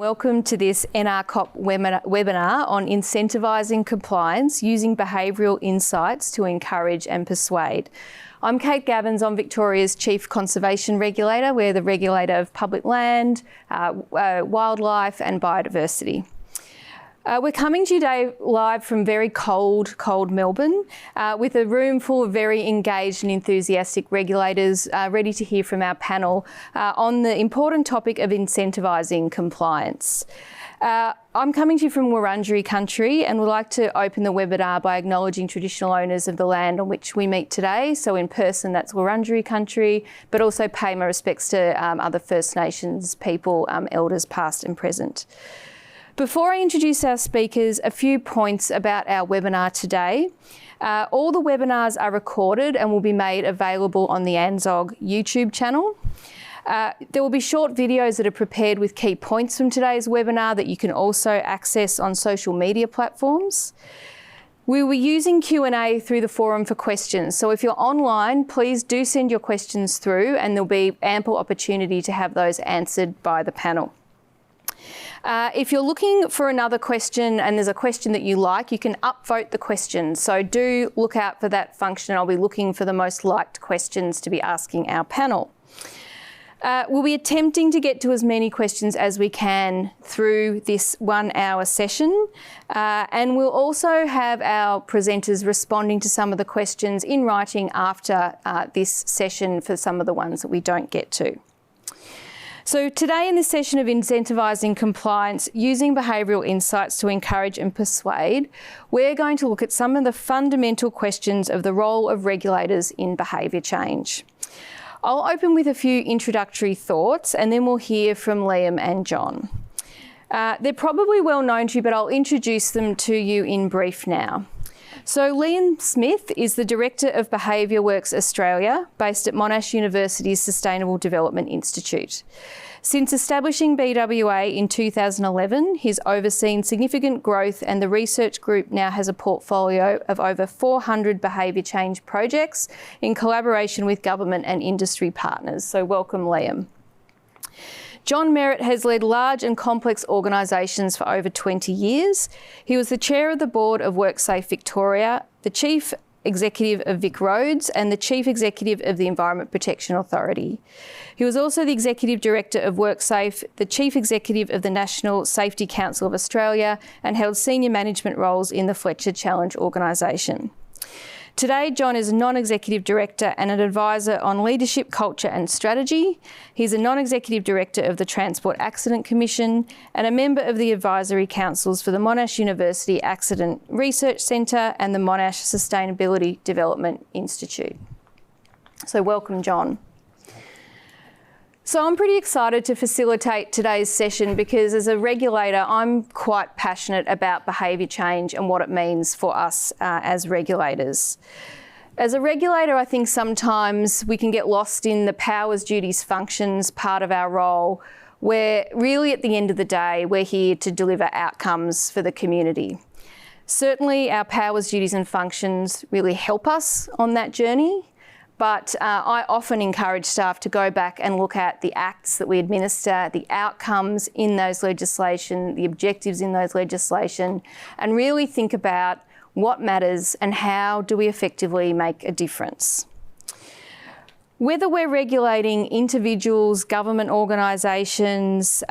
Welcome to this NRCoP webinar on incentivising compliance using behavioural insights to encourage and persuade. I'm Kate Gabbins, I'm Victoria's Chief Conservation Regulator. We're the regulator of public land, wildlife and biodiversity. We're coming to you today live from very cold Melbourne with a room full of very engaged and enthusiastic regulators ready to hear from our panel on the important topic of incentivising compliance. I'm coming to you from Wurundjeri country and would like to open the webinar by acknowledging traditional owners of the land on which we meet today. So in person, that's Wurundjeri country, but also pay my respects to other First Nations people, elders past and present. Before I introduce our speakers, a few points about our webinar today. All the webinars are recorded and will be made available on the ANZSOG YouTube channel. There will be short videos that are prepared with key points from today's webinar that you can also access on social media platforms. We were using Q&A through the forum for questions, so if you're online, please do send your questions through and there'll be ample opportunity to have those answered by the panel. If you're looking for another question and there's a question that you like, you can upvote the question. So do look out for that function. I'll be looking for the most liked questions to be asking our panel. We'll be attempting to get to as many questions as we can through this 1 hour session. And we'll also have our presenters responding to some of the questions in writing after this session for some of the ones that we don't get to. So today in this session of incentivising compliance using behavioural insights to encourage and persuade, we're going to look at some of the fundamental questions of the role of regulators in behaviour change. I'll open with a few introductory thoughts and then we'll hear from Liam and John. They're probably well known to you, but I'll introduce them to you in brief now. So Liam Smith is the Director of Behaviour Works Australia, based at Monash University's Sustainable Development Institute. Since establishing BWA in 2011, he's overseen significant growth and the research group now has a portfolio of over 400 behaviour change projects in collaboration with government and industry partners. So welcome, Liam. John Merritt has led large and complex organisations for over 20 years. He was the chair of the board of WorkSafe Victoria, the chief executive of Vic Roads and the chief executive of the Environment Protection Authority. He was also the executive director of WorkSafe, the chief executive of the National Safety Council of Australia and held senior management roles in the Fletcher Challenge organisation. Today, John is a non-executive director and an advisor on leadership, culture and strategy. He's a non-executive director of the Transport Accident Commission and a member of the advisory councils for the Monash University Accident Research Centre and the Monash Sustainability Development Institute. So welcome, John. So I'm pretty excited to facilitate today's session because as a regulator, I'm quite passionate about behaviour change and what it means for us as regulators. As a regulator, I think sometimes we can get lost in the powers, duties, functions part of our role, where really at the end of the day, we're here to deliver outcomes for the community. Certainly our powers, duties and functions really help us on that journey. But I often encourage staff to go back and look at the acts that we administer, the outcomes in those legislation, the objectives in those legislation, and really think about what matters and how do we effectively make a difference. Whether we're regulating individuals, government organisations,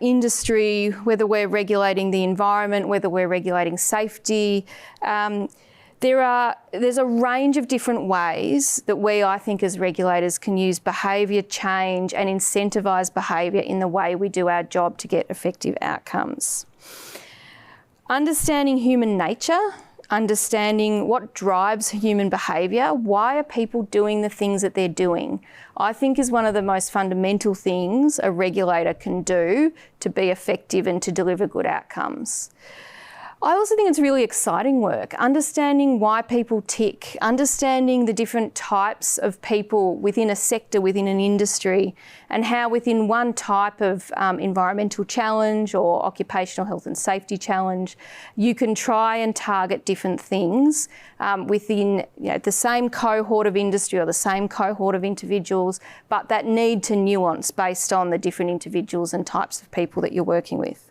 industry, whether we're regulating the environment, whether we're regulating safety, there's a range of different ways that we, I think, as regulators can use behaviour change and incentivise behaviour in the way we do our job to get effective outcomes. Understanding human nature, understanding what drives human behaviour, why are people doing the things that they're doing, I think is one of the most fundamental things a regulator can do to be effective and to deliver good outcomes. I also think it's really exciting work, understanding why people tick, understanding the different types of people within a sector, within an industry, and how within one type of environmental challenge or occupational health and safety challenge, you can try and target different things within the same cohort of industry or the same cohort of individuals, but that need to nuance based on the different individuals and types of people that you're working with.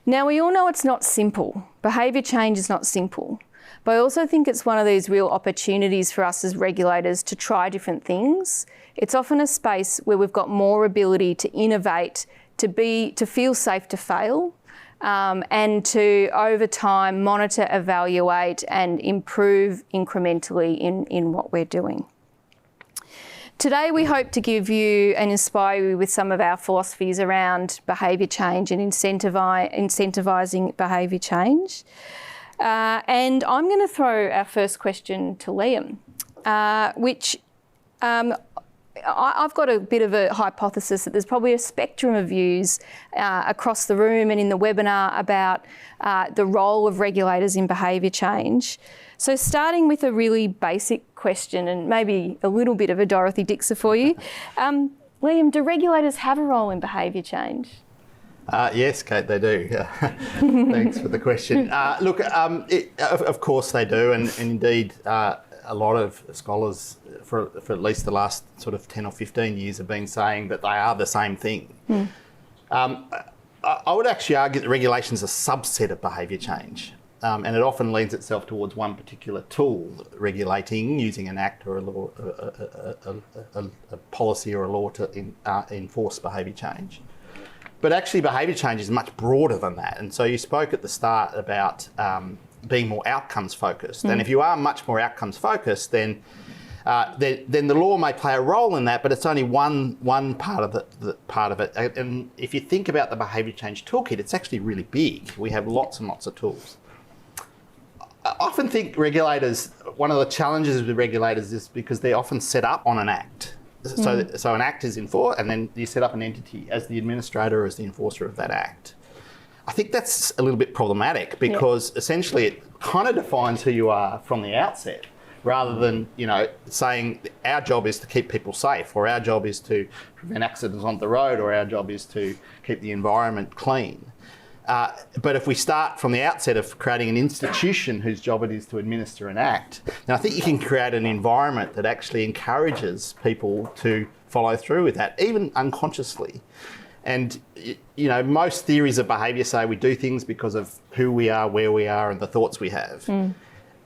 Now, we all know it's not simple. Behaviour change is not simple. But I also think it's one of these real opportunities for us as regulators to try different things. It's often a space where we've got more ability to innovate, to feel safe to fail, and to, over time, monitor, evaluate and improve incrementally in what we're doing. Today, we hope to give you and inspire you with some of our philosophies around behaviour change and incentivising behaviour change. And I'm going to throw our first question to Liam, which I've got a bit of a hypothesis that there's probably a spectrum of views across the room and in the webinar about the role of regulators in behaviour change. So starting with a really basic question and maybe a little bit of a Dorothy Dixer for you. Liam, do regulators have a role in behaviour change? Yes, Kate, they do. Thanks for the question. Look, of course they do, and indeed a lot of scholars for at least the last sort of 10 or 15 years have been saying that they are the same thing. I would actually argue that regulation is a subset of behaviour change. And it often lends itself towards one particular tool, regulating, using an act or a law, a policy or a law to enforce behaviour change. But actually behaviour change is much broader than that. And so you spoke at the start about being more outcomes focused. And if you are much more outcomes focused, then the law may play a role in that, but it's only one part of it. And if you think about the behaviour change toolkit, it's actually really big. We have lots and lots of tools. I often think regulators, one of the challenges with regulators is because they're often set up on an act. So an act is enforced, and then you set up an entity as the administrator or as the enforcer of that act. I think that's a little bit problematic because essentially it kind of defines who you are from the outset, rather than saying our job is to keep people safe, or our job is to prevent accidents on the road, or our job is to keep the environment clean. But if we start from the outset of creating an institution whose job it is to administer an act, then I think you can create an environment that actually encourages people to follow through with that, even unconsciously. And, most theories of behaviour say we do things because of who we are, where we are, and the thoughts we have. And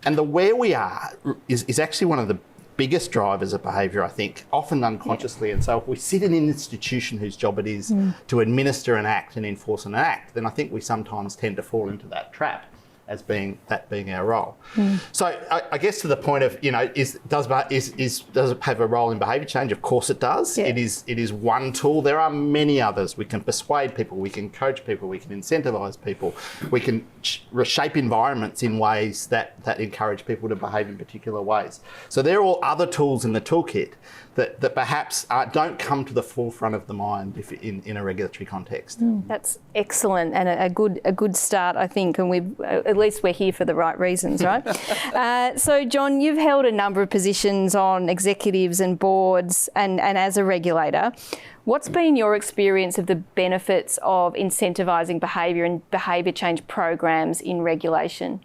the where we are is actually one of the biggest drivers of behaviour, I think, often unconsciously. And so if we sit in an institution whose job it is to administer an act and enforce an act, then I think we sometimes tend to fall into that trap as being our role. So I guess to the point of, does it have a role in behaviour change? Of course it does. It is one tool. There are many others. We can persuade people, we can coach people, we can incentivise people, we can shape environments in ways that encourage people to behave in particular ways. So there are all other tools in the toolkit that perhaps don't come to the forefront of the mind in a regulatory context. That's excellent and a good start, I think, and at least we're here for the right reasons, right? So, John, you've held a number of positions on executives and boards and as a regulator. What's been your experience of the benefits of incentivising behaviour and behaviour change programs in regulation?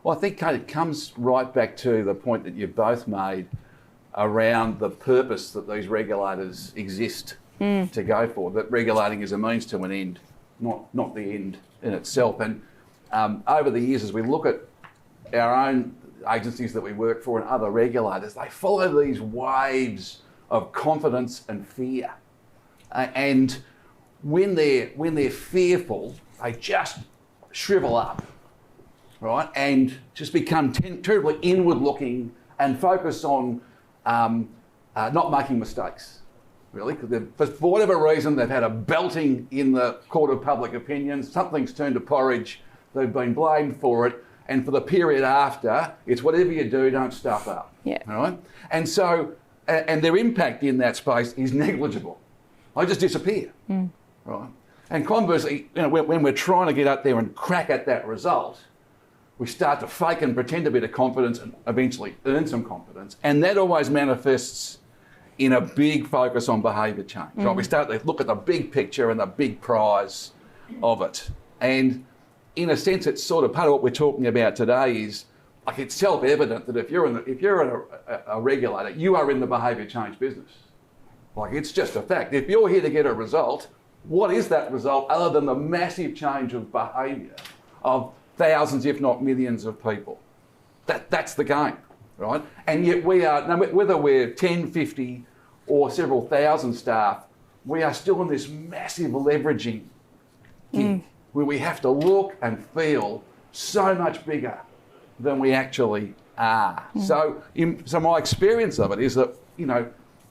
Well, I think, Kate, it comes right back to the point that you both made around the purpose that these regulators exist to go for, that regulating is a means to an end, not the end in itself. And over the years, as we look at our own agencies that we work for and other regulators, they follow these waves of confidence and fear. And when they're fearful, they just shrivel up, right? And just become terribly inward-looking and focus on not making mistakes, really. Because for whatever reason, they've had a belting in the court of public opinion, something's turned to porridge, they've been blamed for it, and for the period after, it's whatever you do, don't stuff up. All right? And so, and their impact in that space is negligible. They just disappear, right? And conversely, when we're trying to get out there and crack at that result, we start to fake and pretend a bit of confidence and eventually earn some confidence. And that always manifests in a big focus on behaviour change. Right? We start to look at the big picture and the big prize of it. And in a sense, it's sort of part of what we're talking about today is, like, it's self-evident that if you're a regulator, you are in the behaviour change business. Like, it's just a fact. If you're here to get a result, what is that result other than the massive change of behaviour of thousands, if not millions of people? That's the game, right? And yet we are, whether we're 10, 50 or several thousand staff, we are still in this massive leveraging gig where we have to look and feel so much bigger than we actually are. So my experience of it is that,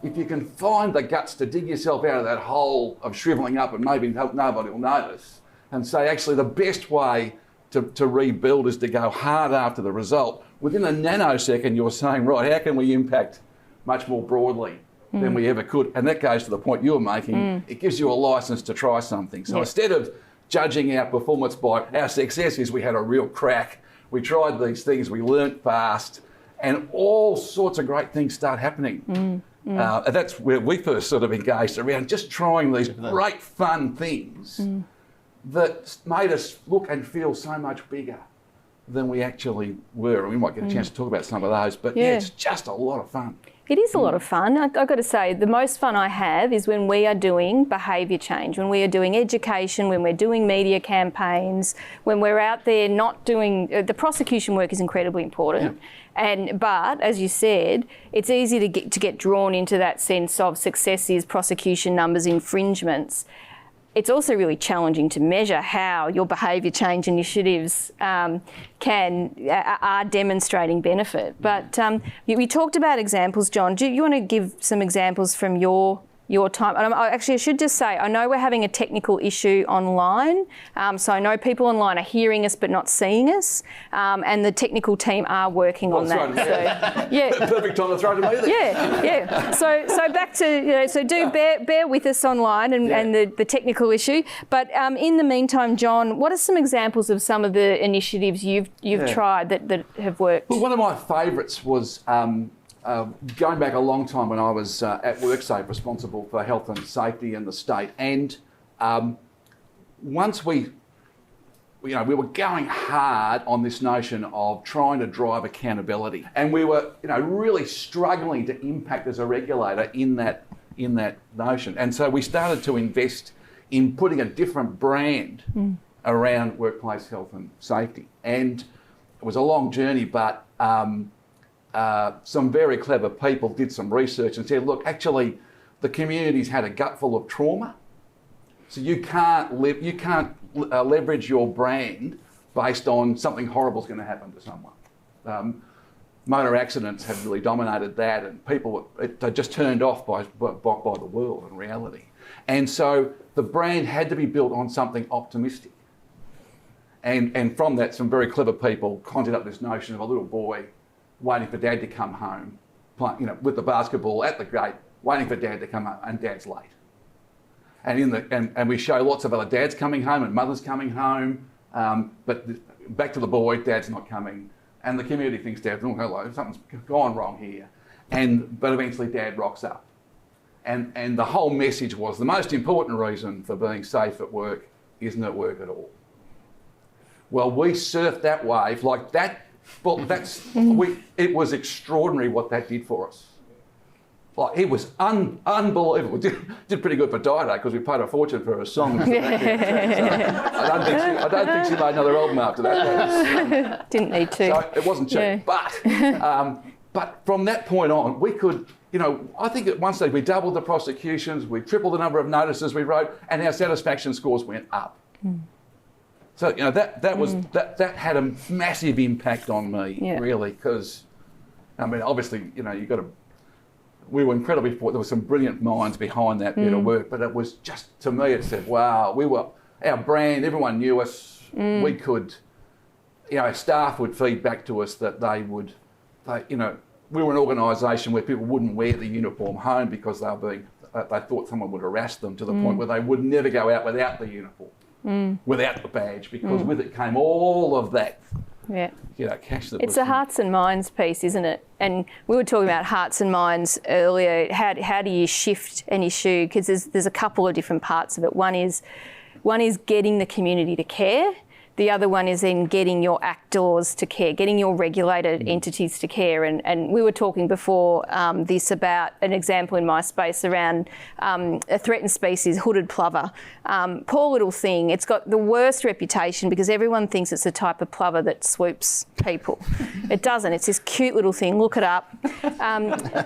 if you can find the guts to dig yourself out of that hole of shrivelling up and maybe nobody will notice, and say, actually, the best way to rebuild is to go hard after the result. Within a nanosecond, you're saying, right, how can we impact much more broadly than we ever could? And that goes to the point you were making. It gives you a licence to try something. So instead of judging our performance by our success is we had a real crack, we tried these things, we learnt fast, and all sorts of great things start happening. And that's where we first sort of engaged around just trying these great fun things that made us look and feel so much bigger than we actually were. And we might get a chance to talk about some of those, but it's just a lot of fun. It is a lot of fun. I've got to say, the most fun I have is when we are doing behaviour change, when we are doing education, when we're doing media campaigns, when we're out there not doing... the prosecution work is incredibly important. But as you said, it's easy to get drawn into that sense of successes, prosecution numbers, infringements. It's also really challenging to measure how your behaviour change initiatives are demonstrating benefit. But we talked about examples, John. Do you want to give some examples from your time? And I should just say, I know we're having a technical issue online, so I know people online are hearing us but not seeing us, and the technical team are working on that. So, perfect time to throw to me then. So back to, so do bear with us online and the technical issue. But in the meantime, John, what are some examples of some of the initiatives you've tried that have worked? Well, one of my favourites was going back a long time when I was at WorkSafe, responsible for health and safety in the state, and once we were going hard on this notion of trying to drive accountability, and we were really struggling to impact as a regulator in that notion, and so we started to invest in putting a different brand around workplace health and safety, and it was a long journey, but some very clever people did some research and said, look, actually, the community's had a gut full of trauma, so you can't leverage your brand based on something horrible's going to happen to someone. Motor accidents have really dominated that, and people they're just turned off by the world and reality. And so the brand had to be built on something optimistic. And from that, some very clever people conjured up this notion of a little boy waiting for dad to come home, with the basketball at the gate, waiting for dad to come home, and dad's late. And we show lots of other dads coming home and mothers coming home, but back to the boy, dad's not coming, and the community thinks dad's, oh hello, something's gone wrong here, but eventually dad rocks up, and the whole message was the most important reason for being safe at work isn't at work at all. Well, we surfed that wave like that. Well, it was extraordinary what that did for us. Like, it was unbelievable. Did pretty good for Dido because we paid a fortune for her song. I don't think she made another album after that. Didn't need to. So it wasn't cheap. But from that point on, we could, I think at one stage we doubled the prosecutions, we tripled the number of notices we wrote, and our satisfaction scores went up. So that had a massive impact on me, really, because obviously we were incredibly fortunate. There were some brilliant minds behind that bit of work, but it was just, to me, it said, wow, our brand, everyone knew us. We could, our staff would feed back to us that we were an organisation where people wouldn't wear the uniform home because they were being they thought someone would harass them to the point where they would never go out without the uniform, without the badge, because with it came all of that, cash that It's a hearts and minds piece, isn't it? And we were talking about hearts and minds earlier. How do you shift an issue? Because there's a couple of different parts of it. One is getting the community to care. The other one is in getting your actors to care, getting your regulated entities to care. And we were talking before this about an example in my space around a threatened species, hooded plover. Poor little thing. It's got the worst reputation because everyone thinks it's the type of plover that swoops people. It doesn't. It's this cute little thing. Look it up.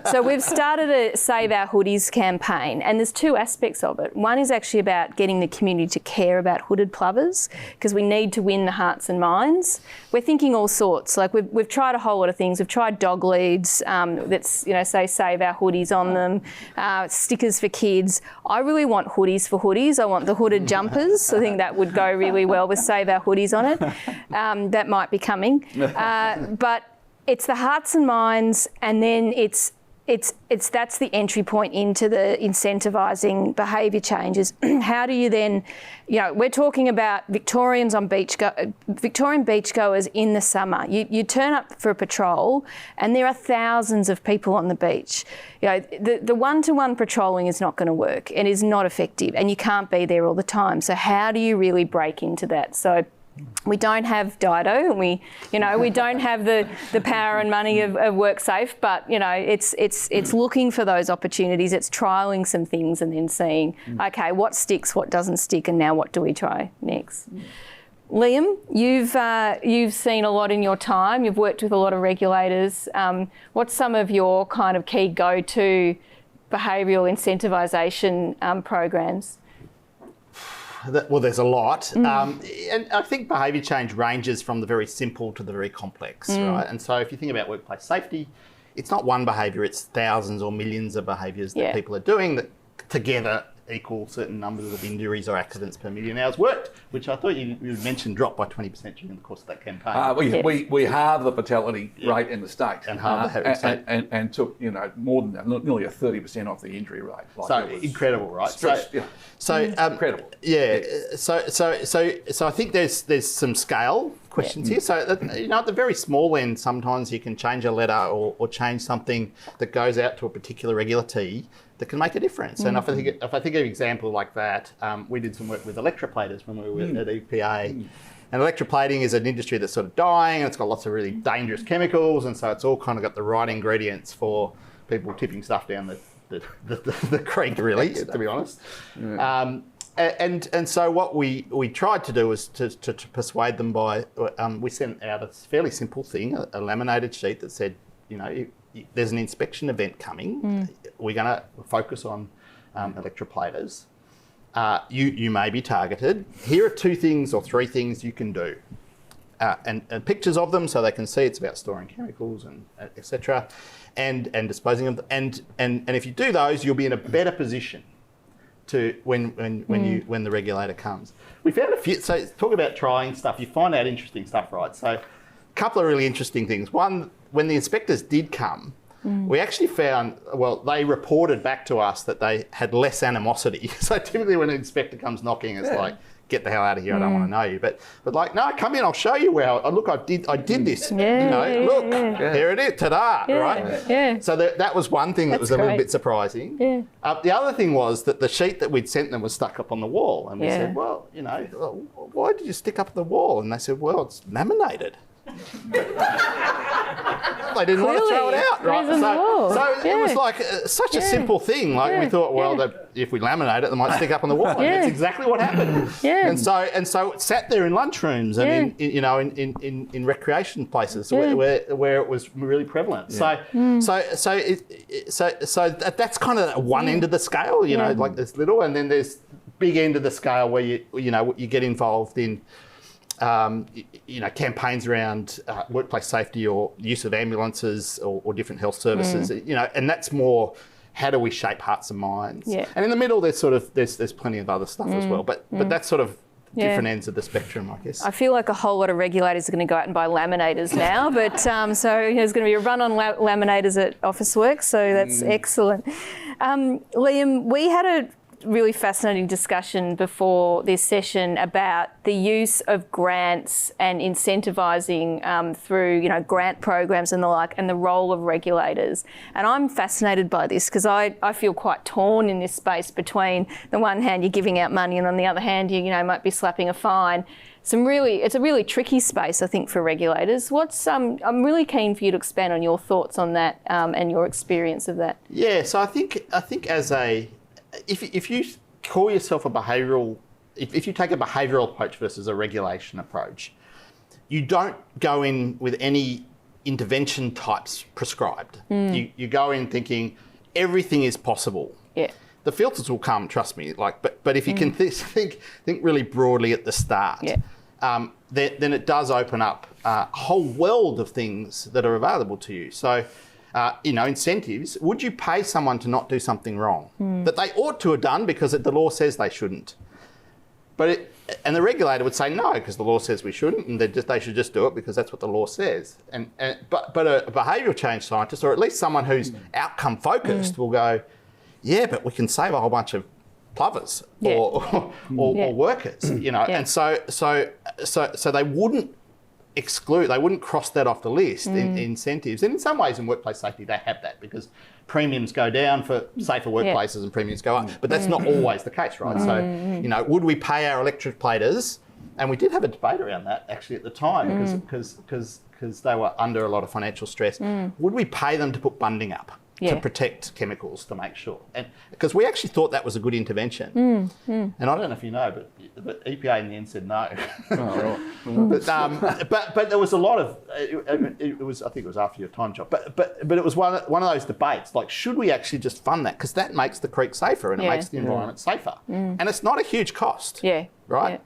So we've started a Save Our Hoodies campaign, and there's two aspects of it. One is actually about getting the community to care about hooded plovers because we need to win the hearts and minds. We're thinking all sorts. Like we've tried a whole lot of things. We've tried dog leads that's say Save Our Hoodies on them, stickers for kids. I really want hoodies for hoodies. I want the hooded jumpers. I think that would go really well with Save Our Hoodies on it. That might be coming. But it's the hearts and minds, and then that's the entry point into the incentivising behaviour changes. How do you then, we're talking about Victorian beachgoers in the summer. You turn up for a patrol and there are thousands of people on the beach. The one-to-one patrolling is not going to work. It is not effective and you can't be there all the time. So how do you really break into that? So we don't have Dido, and we don't have the power and money of WorkSafe, but it's looking for those opportunities. It's trialling some things and then seeing, okay, what sticks, what doesn't stick, and now what do we try next? Liam, you've seen a lot in your time. You've worked with a lot of regulators. What's some of your kind of key go-to behavioural incentivisation programs? Well, there's a lot. And I think behaviour change ranges from the very simple to the very complex, right? And so if you think about workplace safety, it's not one behaviour, it's thousands or millions of behaviours that people are doing that together equal certain numbers of injuries or accidents per million hours worked, which I thought you mentioned dropped by 20% during the course of that campaign. We halved the fatality rate in the state, and halved the state, and took more than that, nearly a 30% off the injury rate. So incredible, right? So incredible. Yeah. So I think there's some scale questions here. So at the very small end, sometimes you can change a letter or change something that goes out to a particular regulatee that can make a difference. And if I think of an example like that, we did some work with electroplaters when we were at EPA. And electroplating is an industry that's sort of dying, and it's got lots of really dangerous chemicals, and so it's all kind of got the right ingredients for people tipping stuff down the creek, really, to be honest. And so what we tried to do was to persuade them by, we sent out a fairly simple thing, a laminated sheet that said, there's an inspection event coming. We're going to focus on electroplaters. You may be targeted. Here are 2 things or 3 things you can do. And pictures of them so they can see it's about storing chemicals and etc. and disposing of them. And if you do those, you'll be in a better position to when the regulator comes. We found a few. So talk about trying stuff. You find out interesting stuff, right? So a couple of really interesting things. One, when the inspectors did come, we actually found, they reported back to us that they had less animosity. So typically when an inspector comes knocking, it's like, get the hell out of here, I don't want to know you. But like, no, come in, I'll show you where, I did this. Look, here it is, ta-da, right? Yeah. So that was one thing that was a little bit surprising. Yeah. The other thing was that the sheet that we'd sent them was stuck up on the wall. And we said, why did you stick up the wall? And they said, it's laminated. They didn't want to throw it out, right? So it was like such a simple thing. Like we thought, if we laminate it, they might stick up on the wall. And that's exactly what happened. And so it sat there in lunchrooms and in recreation places where it was really prevalent. So that's kind of one end of the scale. Like there's little, and then there's big end of the scale where you get involved in. Campaigns around workplace safety or use of ambulances or different health services, and that's more how do we shape hearts and minds. And in the middle, there's plenty of other stuff as well, but that's sort of different ends of the spectrum, I guess. I feel like a whole lot of regulators are going to go out and buy laminators now, but so there's going to be a run on laminators at Officeworks, so that's excellent. Liam, we had a really fascinating discussion before this session about the use of grants and incentivising through, grant programs and the like, and the role of regulators. And I'm fascinated by this because I feel quite torn in this space between the one hand you're giving out money and on the other hand you might be slapping a fine. It's a really tricky space, I think, for regulators. I'm really keen for you to expand on your thoughts on that and your experience of that. Yeah, so I think as if you call yourself a behavioural, if you take a behavioural approach versus a regulation approach, you don't go in with any intervention types prescribed. You go in thinking everything is possible. Yeah. The filters will come, trust me. But if you can think really broadly at the start, then it does open up a whole world of things that are available to you. So. Incentives, would you pay someone to not do something wrong that they ought to have done because the law says they shouldn't? And the regulator would say no because the law says we shouldn't, and they should just do it because that's what the law says. But a behavioural change scientist, or at least someone who's outcome focused, will go, yeah, but we can save a whole bunch of plovers or workers, and so they wouldn't exclude, they wouldn't cross that off the list in incentives. And in some ways in workplace safety they have that because premiums go down for safer workplaces and premiums go up, but that's not always the case, right? So, would we pay our electroclators? And we did have a debate around that actually at the time because they were under a lot of financial stress. Would we pay them to put bunding up to protect chemicals to make sure? And because we actually thought that was a good intervention. And I don't know if you know, but EPA in the end said no. Oh, right. But there was a lot of it was, I think it was after your time job, but it was one of those debates like, should we actually just fund that because that makes the creek safer and it makes the environment safer, and it's not a huge cost, right?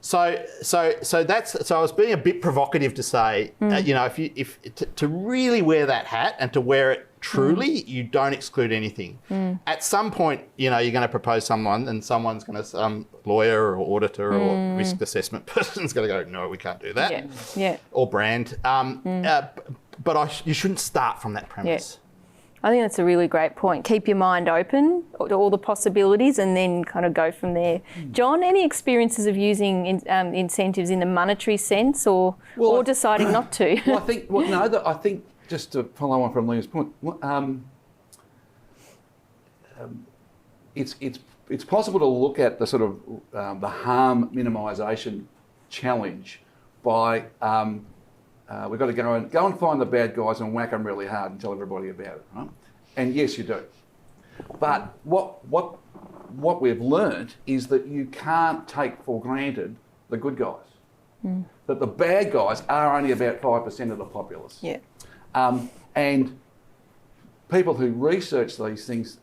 So I was being a bit provocative to say, to really wear that hat and to wear it truly, you don't exclude anything. At some point, you're going to propose someone, and someone's going to, some lawyer or auditor or risk assessment person's going to go, no, we can't do that. Or brand. But you shouldn't start from that premise. I think that's a really great point. Keep your mind open to all the possibilities and then kind of go from there. John, any experiences of using incentives in the monetary sense or deciding not to? Well, I think just to follow on from Liam's point, it's possible to look at the sort of the harm minimisation challenge by we've got to go and find the bad guys and whack them really hard and tell everybody about it, right? And yes, you do. But what we've learnt is that you can't take for granted the good guys. That the bad guys are only about 5% of the populace. And people who research these things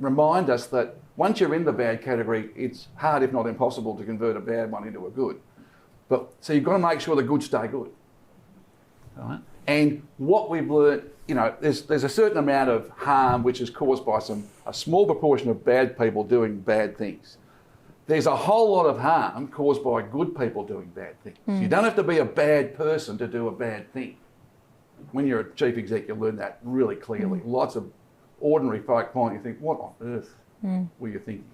remind us that once you're in the bad category, it's hard, if not impossible, to convert a bad one into a good. So you've got to make sure the good stay good. All right? And what we've learned, there's a certain amount of harm which is caused by a small proportion of bad people doing bad things. There's a whole lot of harm caused by good people doing bad things. You don't have to be a bad person to do a bad thing. When you're a chief exec, you learn that really clearly. Lots of ordinary folk find you think, what on earth were you thinking?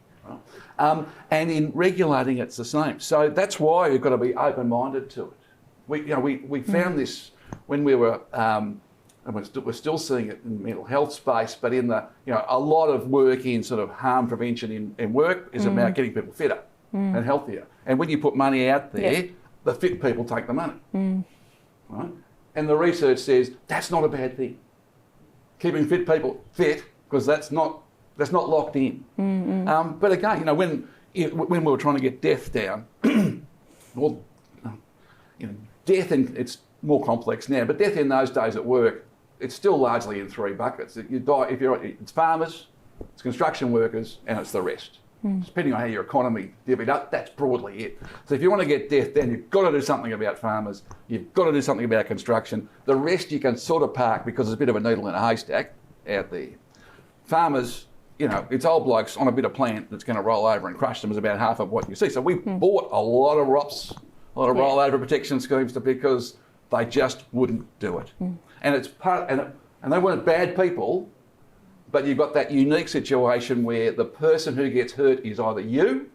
Right? And in regulating, it's the same. So that's why you've got to be open-minded to it. We found this when we were, and we're still seeing it in the mental health space, but in the, a lot of work in sort of harm prevention in work is about getting people fitter and healthier. And when you put money out there, the fit people take the money, right? And the research says that's not a bad thing. Keeping fit people fit, because that's not locked in. But again, when we were trying to get death down, death, and it's more complex now, but death in those days at work, it's still largely in three buckets. You die it's farmers, it's construction workers, and it's the rest. Depending on how your economy divvied up, that's broadly it. So if you want to get death down, you've got to do something about farmers, you've got to do something about construction. The rest you can sort of park because there's a bit of a needle in a haystack out there. Farmers, it's old blokes on a bit of plant that's going to roll over and crush them is about half of what you see. So we bought a lot of ROPs, a lot of rollover protection schemes because they just wouldn't do it. And it's and they weren't bad people, but you've got that unique situation where the person who gets hurt is either you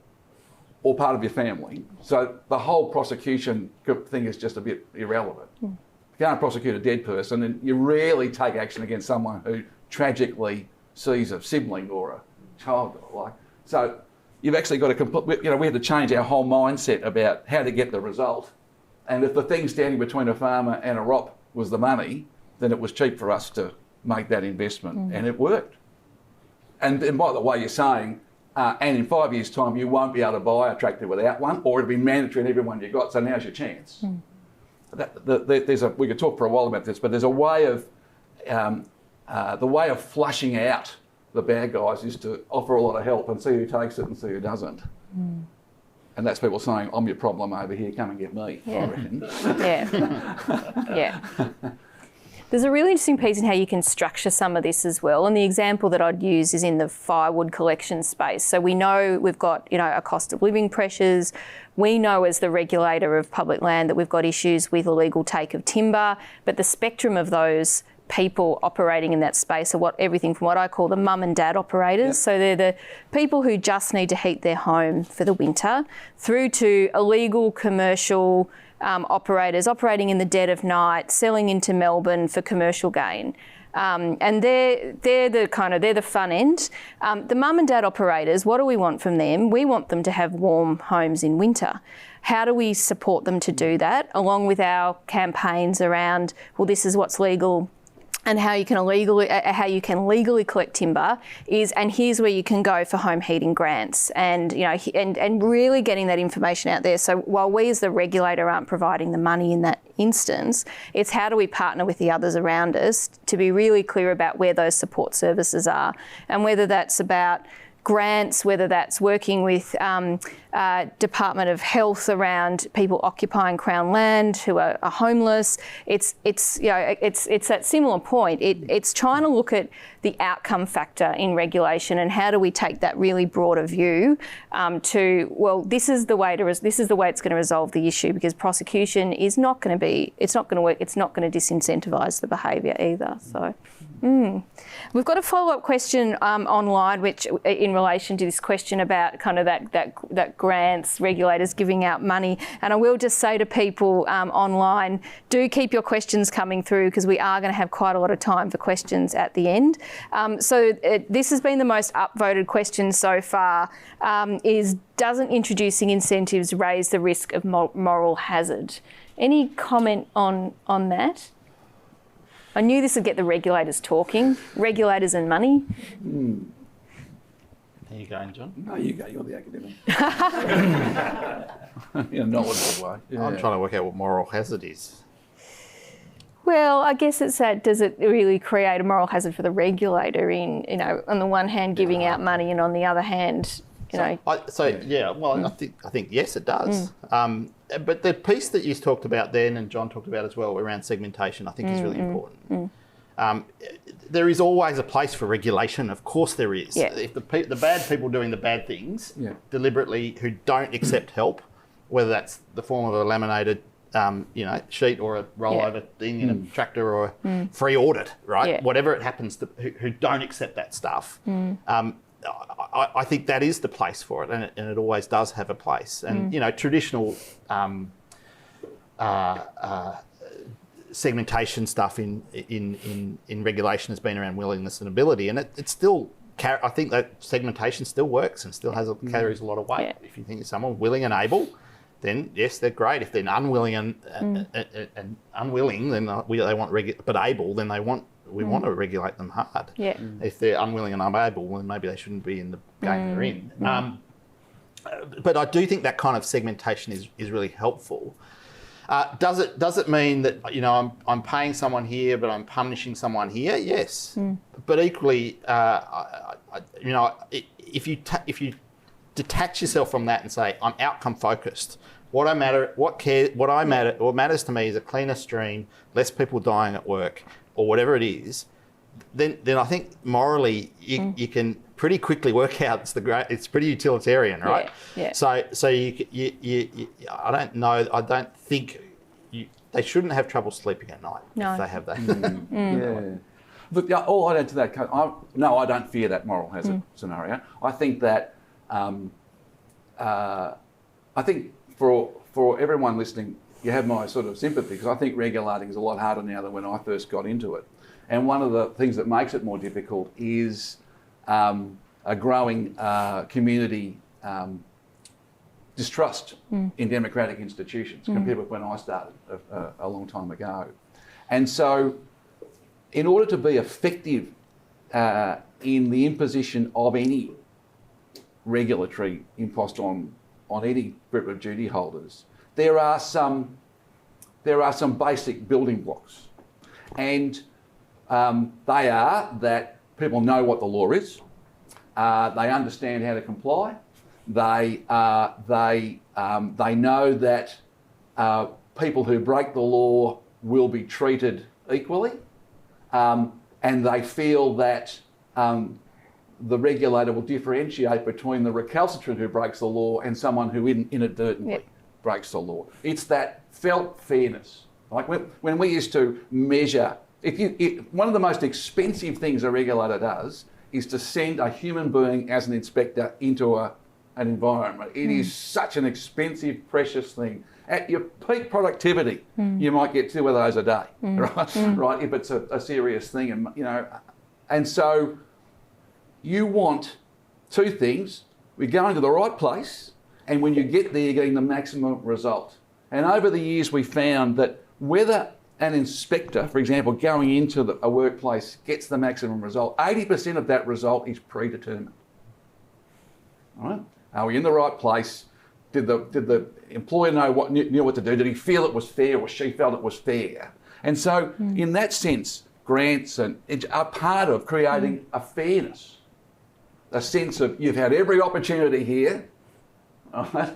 or part of your family. So the whole prosecution thing is just a bit irrelevant. You can't prosecute a dead person, and you rarely take action against someone who tragically sees a sibling or a child or like. So you've actually got to we had to change our whole mindset about how to get the result. And if the thing standing between a farmer and a ROP was the money, then it was cheap for us to make that investment, and it worked. And by the way, you're saying, and in 5 years' time, you won't be able to buy a tractor without one, or it'll be mandatory in every one you got. So now's your chance. We could talk for a while about this, but there's a way of the way of flushing out the bad guys is to offer a lot of help and see who takes it and see who doesn't. And that's people saying, I'm your problem over here, come and get me, I reckon. Yeah. There's a really interesting piece in how you can structure some of this as well. And the example that I'd use is in the firewood collection space. So we know we've got, a cost of living pressures. We know as the regulator of public land that we've got issues with illegal take of timber, but the spectrum of those people operating in that space are everything from what I call the mum and dad operators. Yep. So they're the people who just need to heat their home for the winter, through to illegal commercial operators operating in the dead of night, selling into Melbourne for commercial gain. And they're the fun end. The mum and dad operators, what do we want from them? We want them to have warm homes in winter. How do we support them to do that, along with our campaigns around, well, this is what's legal and how you can legally collect timber and here's where you can go for home heating grants, and really getting that information out there. So while we as the regulator aren't providing the money in that instance, it's how do we partner with the others around us to be really clear about where those support services are, and whether that's about grants, whether that's working with Department of Health around people occupying Crown land who are homeless. It's that similar point. It's trying to look at the outcome factor in regulation and how do we take that really broader view this is the way it's going to resolve the issue, because prosecution is not going to work. It's not going to disincentivise the behaviour either. So. We've got a follow-up question online, which in relation to this question about kind of that grants, regulators giving out money. And I will just say to people online, do keep your questions coming through, because we are going to have quite a lot of time for questions at the end. This has been the most upvoted question so far, is doesn't introducing incentives raise the risk of moral hazard? Any comment on that? I knew this would get the regulators talking. Regulators and money. There you go, John. No, you go. You're the academic. In a knowledgeable way. Yeah. I'm trying to work out what moral hazard is. Well, I guess it's that, does it really create a moral hazard for the regulator in, on the one hand giving out money and on the other hand, I think yes, it does. But the piece that you talked about then and John talked about as well around segmentation, I think is really important. There is always a place for regulation. Of course there is. Yeah. If the bad people doing the bad things deliberately who don't accept help, whether that's the form of a laminated sheet or a rollover thing in a tractor or a free audit, right? Yeah. Whatever it happens to, who don't accept that stuff. I think that is the place for it, and it always does have a place. And traditional segmentation stuff in regulation has been around willingness and ability, and it still. I think that segmentation still works and still carries a lot of weight. Yeah. If you think of someone willing and able, then yes, they're great. If they're unwilling and unwilling, then they want but able, then we want to regulate them hard. Yeah. If they're unwilling and unable, well, then maybe they shouldn't be in the game they're in. But I do think that kind of segmentation is really helpful. Does it mean that I'm paying someone here, but I'm punishing someone here? Yes. But equally, if you detach yourself from that and say I'm outcome focused, what matters to me is a cleaner stream, less people dying at work, or whatever it is, then I think morally you can pretty quickly work out it's pretty utilitarian, right? Yeah. So I don't think they shouldn't have trouble sleeping at night if they have that. Yeah. Look, all I'd add to that, no, I don't fear that moral hazard scenario. I think that, I think for everyone listening, you have my sort of sympathy, because I think regulating is a lot harder now than when I first got into it. And one of the things that makes it more difficult is a growing community distrust in democratic institutions compared with when I started a long time ago. And so in order to be effective in the imposition of any regulatory impost on any group of duty holders, there are some basic building blocks. And they are that people know what the law is, they understand how to comply, they know that people who break the law will be treated equally, and they feel that the regulator will differentiate between the recalcitrant who breaks the law and someone who inadvertently breaks the law. It's that felt fairness. Like when we used to measure, one of the most expensive things a regulator does is to send a human being as an inspector into an environment. It is such an expensive, precious thing. At your peak productivity, you might get 2 of those a day, right? Right, if it's a serious thing, and so you want 2 things. We're going to the right place, and when you get there, you're getting the maximum result. And over the years, we found that whether an inspector, for example, going into a workplace gets the maximum result, 80% of that result is predetermined. All right? Are we in the right place? Did the employer knew what to do? Did he feel it was fair, or she felt it was fair? And so, in that sense, grants are part of creating a fairness, a sense of you've had every opportunity here. All right?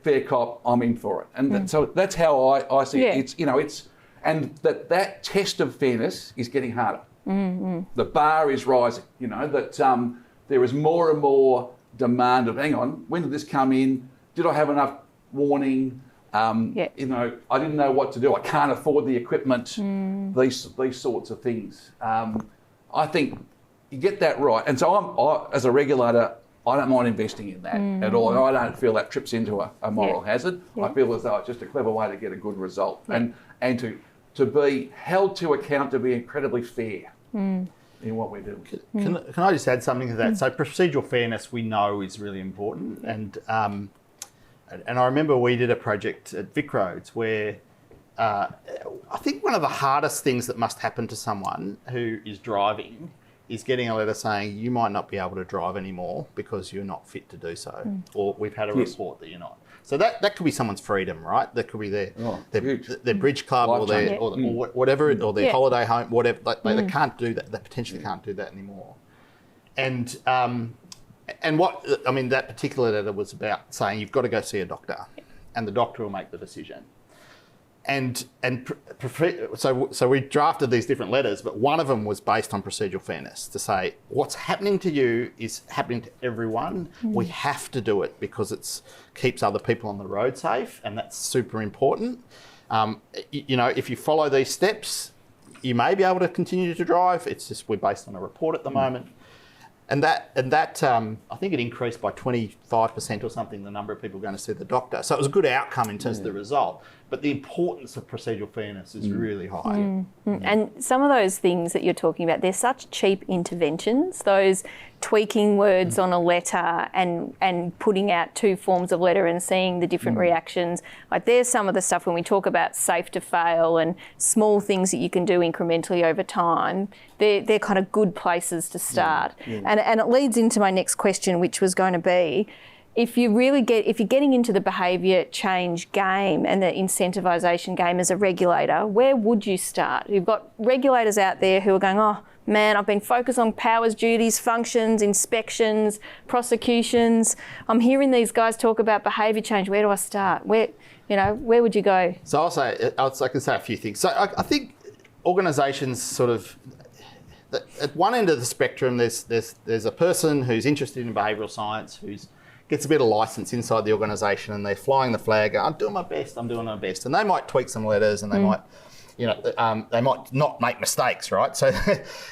Fair cop, I'm in for it. And so that's how I see it. It's and that test of fairness is getting harder. The bar is rising, that there is more and more demand of, hang on, when did this come in? Did I have enough warning? I didn't know what to do. I can't afford the equipment. These sorts of things. I think you get that right. And so as a regulator, I don't mind investing in that at all. I don't feel that trips into a moral hazard. I feel as though it's just a clever way to get a good result and to be held to account, to be incredibly fair in what we're doing. Can I just add something to that? So procedural fairness we know is really important, and I remember we did a project at Vic Roads where I think one of the hardest things that must happen to someone who is driving is getting a letter saying you might not be able to drive anymore because you're not fit to do so, or we've had a report that you're not. So that could be someone's freedom, right? That could be their bridge club or whatever, or their holiday home, whatever. They can't do that. They potentially can't do that anymore. And that particular letter was about saying you've got to go see a doctor, and the doctor will make the decision. So we drafted these different letters, but one of them was based on procedural fairness, to say what's happening to you is happening to everyone. We have to do it because it keeps other people on the road safe, and that's super important. If you follow these steps, you may be able to continue to drive. It's just we're based on a report at the moment. And that I think it increased by 25% or something, the number of people going to see the doctor. So it was a good outcome in terms of the result. But the importance of procedural fairness is really high. And some of those things that you're talking about, they're such cheap interventions, those tweaking words on a letter and putting out 2 forms of letter and seeing the different reactions. Like there's some of the stuff when we talk about safe to fail and small things that you can do incrementally over time, they're kind of good places to start. And it leads into my next question, which was going to be, if you're getting into the behaviour change game and the incentivisation game as a regulator, where would you start? You've got regulators out there who are going, oh man, I've been focused on powers, duties, functions, inspections, prosecutions. I'm hearing these guys talk about behaviour change. Where do I start? Where would you go? So I can say a few things. So I think organisations sort of, at one end of the spectrum, there's a person who's interested in behavioural science who's gets a bit of license inside the organisation, and they're flying the flag, I'm doing my best, and they might tweak some letters, and they might they might not make mistakes, right? So,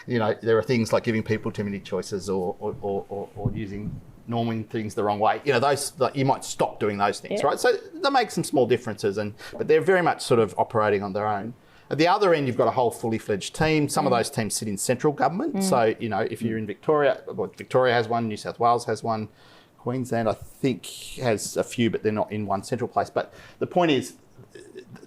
there are things like giving people too many choices or norming things the wrong way. Those, you might stop doing those things, right? So they make some small differences, but they're very much sort of operating on their own. At the other end, you've got a whole fully fledged team. Some of those teams sit in central government. So, if you're in Victoria, Victoria has one, New South Wales has one, Queensland, I think, has a few, but they're not in one central place. But the point is,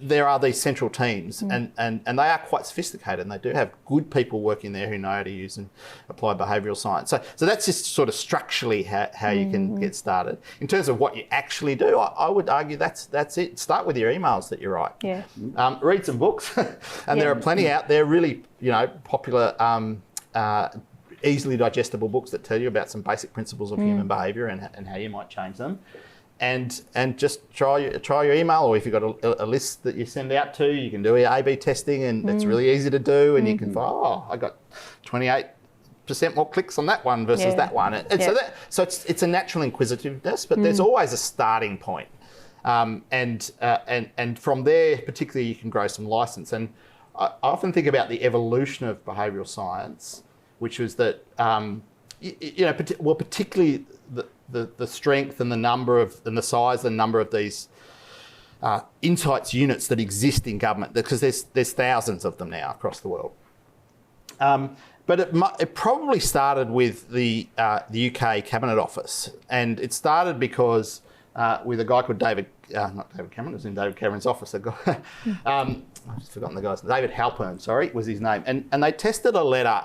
there are these central teams, and they are quite sophisticated, and they do have good people working there who know how to use and apply behavioural science. So that's just sort of structurally how you can get started. In terms of what you actually do, I would argue that's it. Start with your emails that you write. Yeah. Read some books, and there are plenty out there, really, popular, easily digestible books that tell you about some basic principles of human behaviour and how you might change them. And just try your email, or if you've got a list that you send out to, you can do your A/B testing, and it's really easy to do. And you can find, I got 28% more clicks on that one versus that one. So it's a natural inquisitiveness, but there's always a starting point. And from there, particularly, you can grow some license. And I often think about the evolution of behavioural science, which was that, particularly the strength and the number of, and the size and number of these insights units that exist in government, because there's thousands of them now across the world. But it probably started with the UK Cabinet Office, and it started because with a guy called not David Cameron, it was in David Cameron's office, a guy, I've just forgotten the guy's name, David Halpern, sorry, was his name, and they tested a letter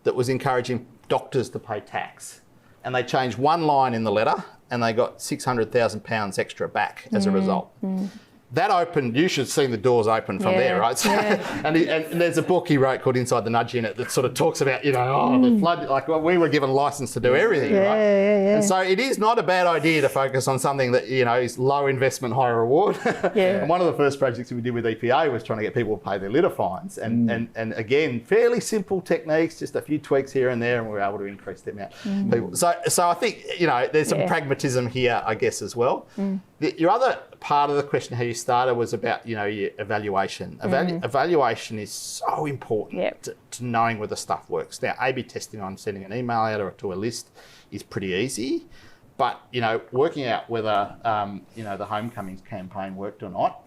that was encouraging doctors to pay tax. And they changed one line in the letter, and they got £600,000 extra back as a result. That opened, you should have seen the doors open from there, right? So, and there's a book he wrote called Inside the Nudge Unit that sort of talks about, the flood, we were given license to do everything, right? And so it is not a bad idea to focus on something that, is low investment, high reward. And one of the first projects we did with EPA was trying to get people to pay their litter fines. And again, fairly simple techniques, just a few tweaks here and there, and we were able to increase the amount of people. So I think, there's some pragmatism here, I guess, as well. Your other part of the question, how you started, was about, your evaluation. Evaluation is so important to knowing whether stuff works. Now, A/B testing on sending an email out or to a list is pretty easy, but, working out whether, the Homecomings campaign worked or not,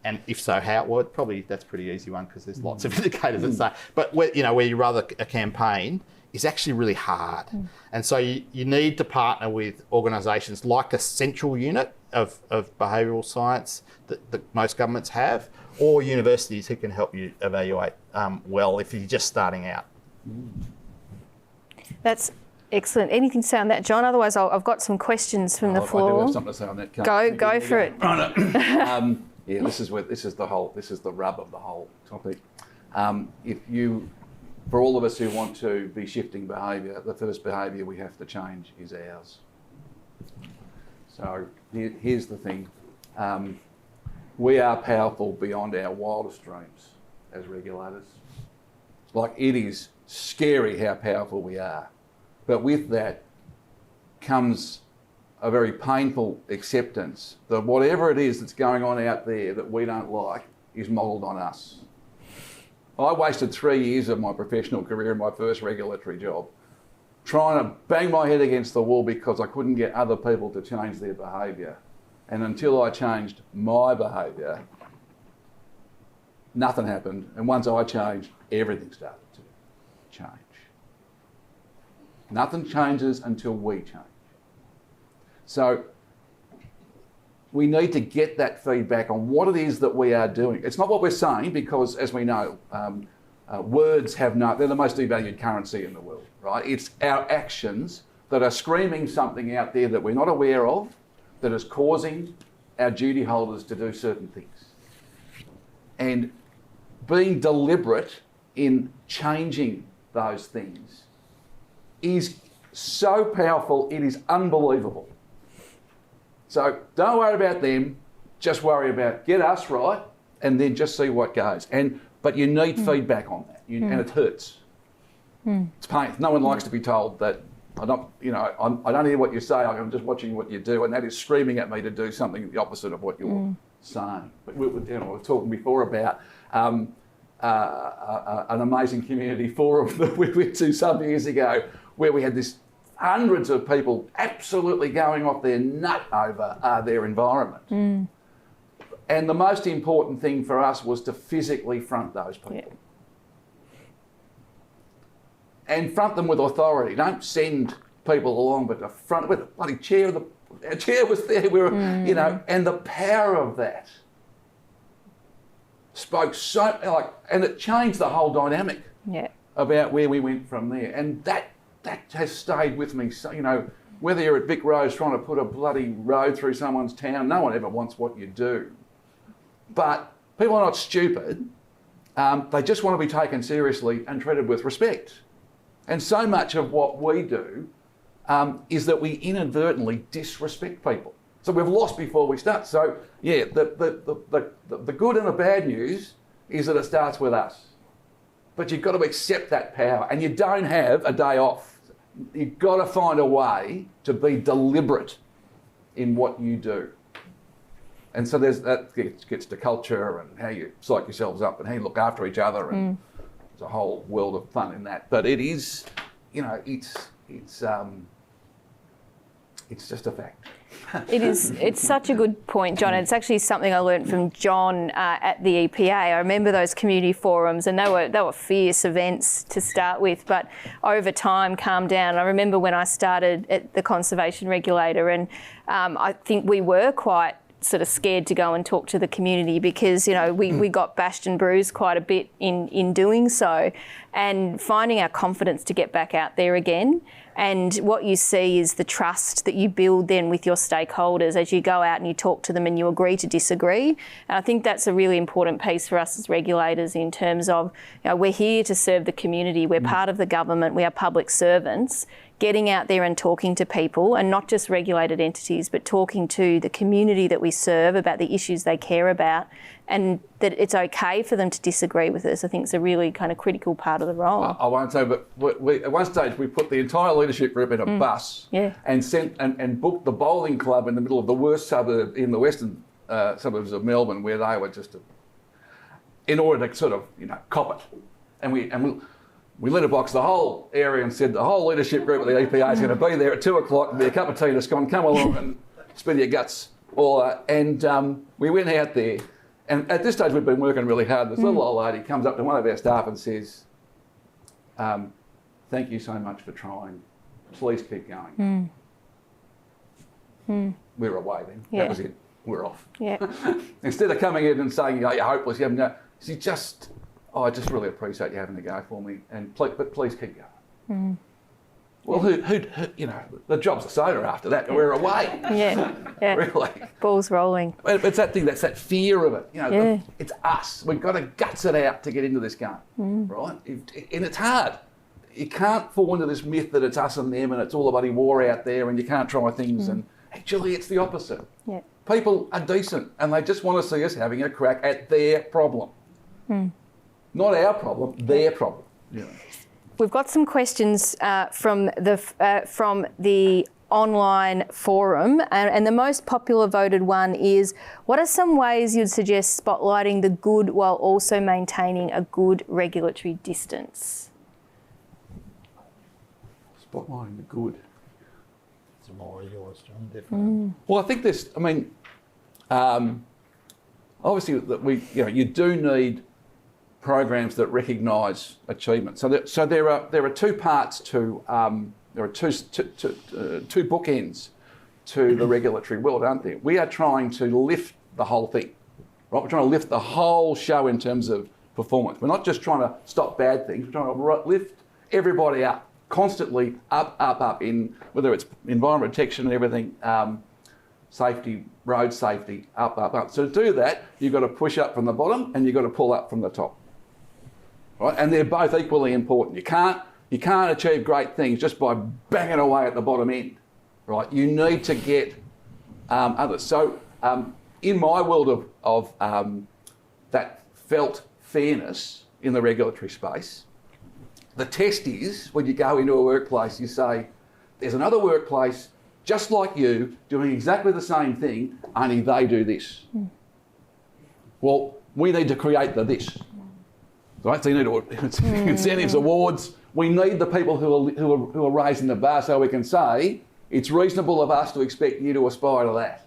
and if so, how it worked, probably that's a pretty easy one because there's lots of indicators that say, but where you run a campaign is actually really hard. And so you need to partner with organisations like a central unit of behavioural science that most governments have, or universities who can help you evaluate well if you're just starting out. That's excellent. Anything to say on that, John? Otherwise, I've got some questions from the floor. I do have something to say on that. Go for it. This is the rub of the whole topic. For all of us who want to be shifting behaviour, the first behaviour we have to change is ours. So here's the thing. We are powerful beyond our wildest dreams as regulators. It is scary how powerful we are. But with that comes a very painful acceptance that whatever it is that's going on out there that we don't like is modelled on us. I wasted 3 years of my professional career in my first regulatory job trying to bang my head against the wall because I couldn't get other people to change their behaviour. And until I changed my behaviour, nothing happened. And once I changed, everything started to change. Nothing changes until we change. So we need to get that feedback on what it is that we are doing. It's not what we're saying, because as we know, words they're the most devalued currency in the world, right? It's our actions that are screaming something out there that we're not aware of, that is causing our duty holders to do certain things. And being deliberate in changing those things is so powerful, it is unbelievable. So don't worry about them, just worry about get us right and then just see what goes. But you need feedback on that, and it hurts. It's painful. No one likes to be told that I don't hear what you say, I'm just watching what you do, and that is screaming at me to do something the opposite of what you're saying. But we were talking before about an amazing community forum that we went to some years ago, where we had this hundreds of people absolutely going off their nut over their environment. And the most important thing for us was to physically front those people. Yeah. And front them with authority. Don't send people along, but to front with a bloody chair. Our chair was there. We were, you know, and the power of that spoke so, like, and it changed the whole dynamic about where we went from there. And that has stayed with me. So, you know, whether you're at Vic Rose trying to put a bloody road through someone's town, no one ever wants what you do. But people are not stupid. They just want to be taken seriously and treated with respect. And so much of what we do is that we inadvertently disrespect people. So we've lost before we start. So yeah, the good and the bad news is that it starts with us. But you've got to accept that power, and you don't have a day off. You've got to find a way to be deliberate in what you do. And so that gets to culture and how you psych yourselves up and how you look after each other, and there's a whole world of fun in that. But it is, you know, it's just a fact. It's such a good point, John. It's actually something I learned from John at the EPA. I remember those community forums, and they were fierce events to start with, but over time calmed down. I remember when I started at the Conservation Regulator, and I think we were quite sort of scared to go and talk to the community because, you know, we got bashed and bruised quite a bit in doing so, and finding our confidence to get back out there again. And what you see is the trust that you build then with your stakeholders as you go out and you talk to them and you agree to disagree. And I think that's a really important piece for us as regulators in terms of, you know, we're here to serve the community. We're part of the government. We are public servants. Getting out there and talking to people, and not just regulated entities, but talking to the community that we serve about the issues they care about, and that it's okay for them to disagree with us, I think is a really kind of critical part of the role. I won't say, but we, at one stage we put the entire leadership group in a bus and sent and booked the bowling club in the middle of the worst suburb in the western suburbs of Melbourne, where they were just in order to sort of, you know, cop it. And we letterboxed the whole area and said the whole leadership group of the EPA is going to be there at 2 o'clock and be a cup of tea and it's gone, come along and spill your guts. And we went out there, and at this stage we'd been working really hard. This little old lady comes up to one of our staff and says, thank you so much for trying. Please keep going. We were away then. That was it. We're off. Instead of coming in and saying, oh, you're hopeless, you haven't done, she just... Oh, I just really appreciate you having a go for me, but please keep going. Well, who, you know, the job's a soda after that. We're away. Really. Balls rolling. It's that thing, that's that fear of it. You know, it's us. We've got to guts it out to get into this game, right? And it's hard. You can't fall into this myth that it's us and them and it's all a bloody war out there and you can't try things. And actually, it's the opposite. People are decent and they just want to see us having a crack at their problem. Not our problem, their problem. We've got some questions from the online forum, and the most popular voted one is, what are some ways you'd suggest spotlighting the good while also maintaining a good regulatory distance? Spotlighting the good. It's more yours, John, definitely. Well, I think this, I mean, obviously that you do need programs that recognise achievement. So there are two parts to there are two bookends to the regulatory world, aren't there? We are trying to lift the whole thing, right? We're trying to lift the whole show in terms of performance. We're not just trying to stop bad things. We're trying to lift everybody up, constantly up in whether it's environment protection and everything, safety, road safety, up. So to do that, you've got to push up from the bottom and you've got to pull up from the top. Right? And they're both equally important. You can't achieve great things just by banging away at the bottom end, right? You need to get others. So in my world of that felt fairness in the regulatory space, the test is when you go into a workplace, you say, there's another workplace just like you doing exactly the same thing, only they do this. Well, we need to create this. right? So you need incentives, awards. We need the people who are raising the bar so we can say it's reasonable of us to expect you to aspire to that.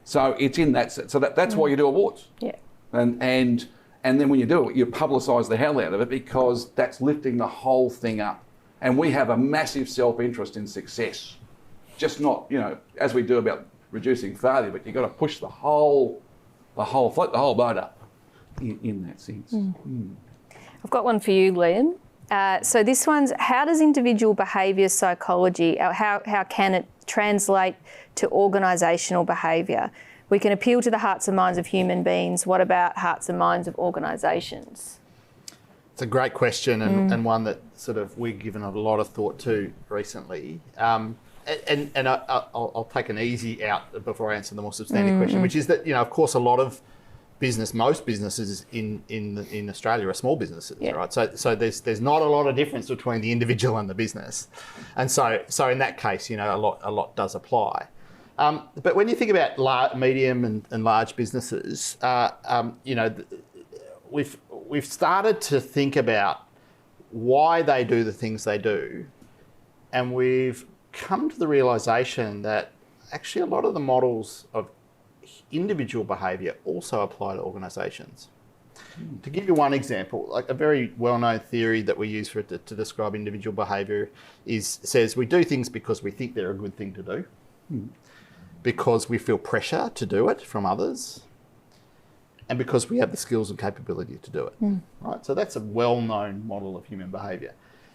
So it's in that sense. So that's why you do awards. Yeah. And then when you do it, you publicise the hell out of it because that's lifting the whole thing up. And we have a massive self-interest in success. Just not, as we do about reducing failure, but you've got to push the whole float the whole boat up in that sense. I've got one for you, Liam. So this one's, how does individual behaviour psychology, how can it translate to organisational behaviour? We can appeal to the hearts and minds of human beings. What about hearts and minds of organisations? It's a great question and one that sort of we've given a lot of thought to recently. And I'll take an easy out before I answer the more substantive question, which is that, of course, a lot of most businesses in Australia are small businesses, right? So there's not a lot of difference between the individual and the business, and so in that case, a lot does apply. But when you think about medium and large businesses, we've started to think about why they do the things they do, and we've come to the realisation that actually a lot of the models of individual behaviour also apply to organisations. To give you one example, like a very well-known theory that we use to describe individual behaviour says we do things because we think they're a good thing to do, because we feel pressure to do it from others, and because we have the skills and capability to do it. Right? So that's a well-known model of human behaviour.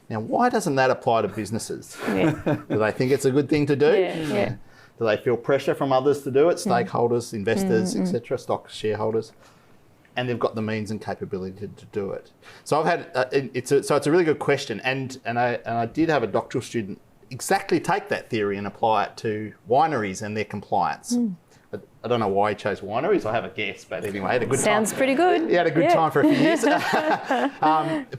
Now, why doesn't that apply to businesses? Do they think it's a good thing to do? Yeah. Do they feel pressure from others to do it? Stakeholders, investors, etc., stock shareholders, and they've got the means and capability to do it. So I've had it's a really good question, and I did have a doctoral student exactly take that theory and apply it to wineries and their compliance. I don't know why he chose wineries. I have a guess, but anyway, had a good time. Sounds pretty good. He had a good time for a few years.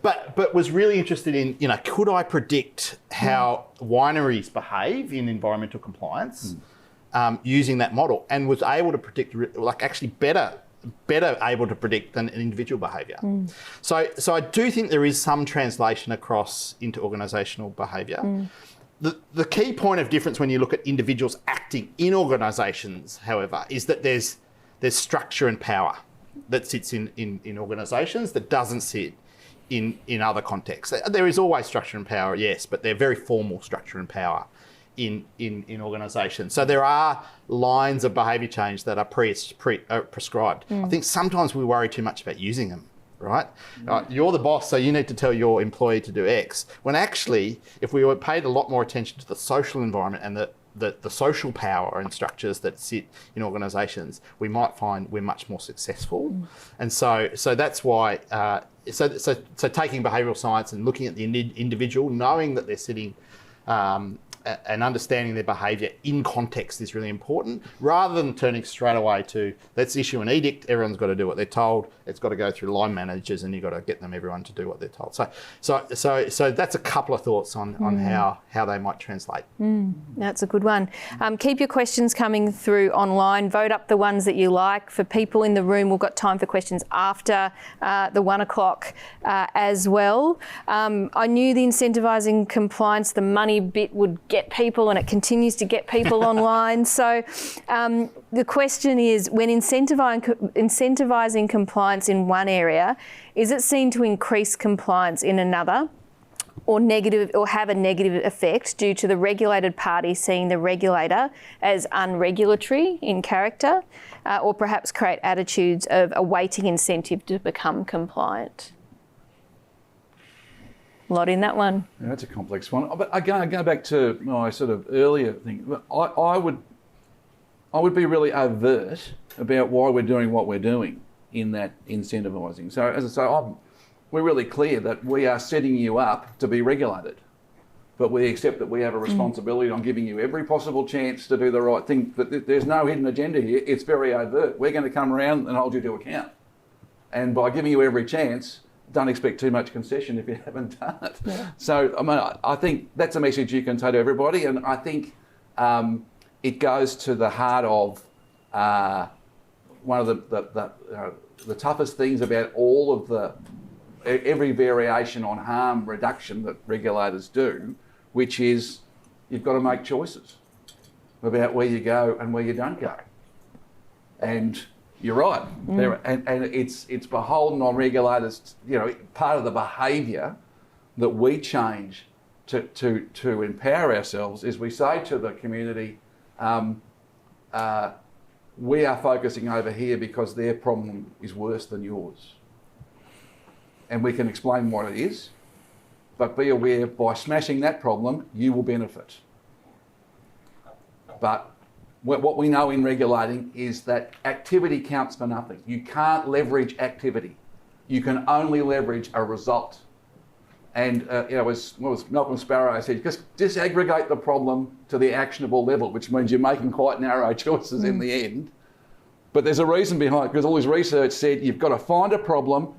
But was really interested in, could I predict how wineries behave in environmental compliance using that model, and was able to predict, actually better able to predict than an individual behaviour. So I do think there is some translation across into organisational behaviour. The key point of difference when you look at individuals acting in organisations, however, is that there's structure and power that sits in organisations that doesn't sit in other contexts. There is always structure and power, yes, but they're very formal structure and power in organisations. So there are lines of behaviour change that are prescribed. I think sometimes we worry too much about using them. Right? You're the boss, so you need to tell your employee to do X. When actually, if we were paid a lot more attention to the social environment and the social power and structures that sit in organisations, we might find we're much more successful. And so that's why. So taking behavioural science and looking at the individual, knowing that they're sitting. And understanding their behaviour in context is really important, rather than turning straight away to let's issue an edict, everyone's got to do what they're told, it's got to go through line managers and you've got to get everyone to do what they're told. So that's a couple of thoughts on how they might translate. That's a good one. Keep your questions coming through online. Vote up the ones that you like. For people in the room, we've got time for questions after the 1 o'clock as well. I knew the incentivising compliance, the money bit would get people, and it continues to get people online. So the question is, when incentivising compliance in one area, is it seen to increase compliance in another, or have a negative effect due to the regulated party seeing the regulator as unregulatory in character, or perhaps create attitudes of awaiting incentive to become compliant? A lot in that one. Yeah, that's a complex one. But again, I go back to my sort of earlier thing. I would be really overt about why we're doing what we're doing in that incentivising. So as I say, we're really clear that we are setting you up to be regulated, but we accept that we have a responsibility on giving you every possible chance to do the right thing. But there's no hidden agenda here. It's very overt. We're going to come around and hold you to account. And by giving you every chance, don't expect too much concession if you haven't done it. Yeah. So I think that's a message you can take to everybody, and I think it goes to the heart of one of the toughest things about all of the every variation on harm reduction that regulators do, which is you've got to make choices about where you go and where you don't go. And you're right, and it's beholden on regulators. Part of the behaviour that we change to empower ourselves is we say to the community, we are focusing over here because their problem is worse than yours. And we can explain what it is, but be aware by smashing that problem, you will benefit. But what we know in regulating is that activity counts for nothing. You can't leverage activity. You can only leverage a result. And as Malcolm Sparrow said, just disaggregate the problem to the actionable level, which means you're making quite narrow choices in the end. But there's a reason behind it, because all this research said you've got to find a problem,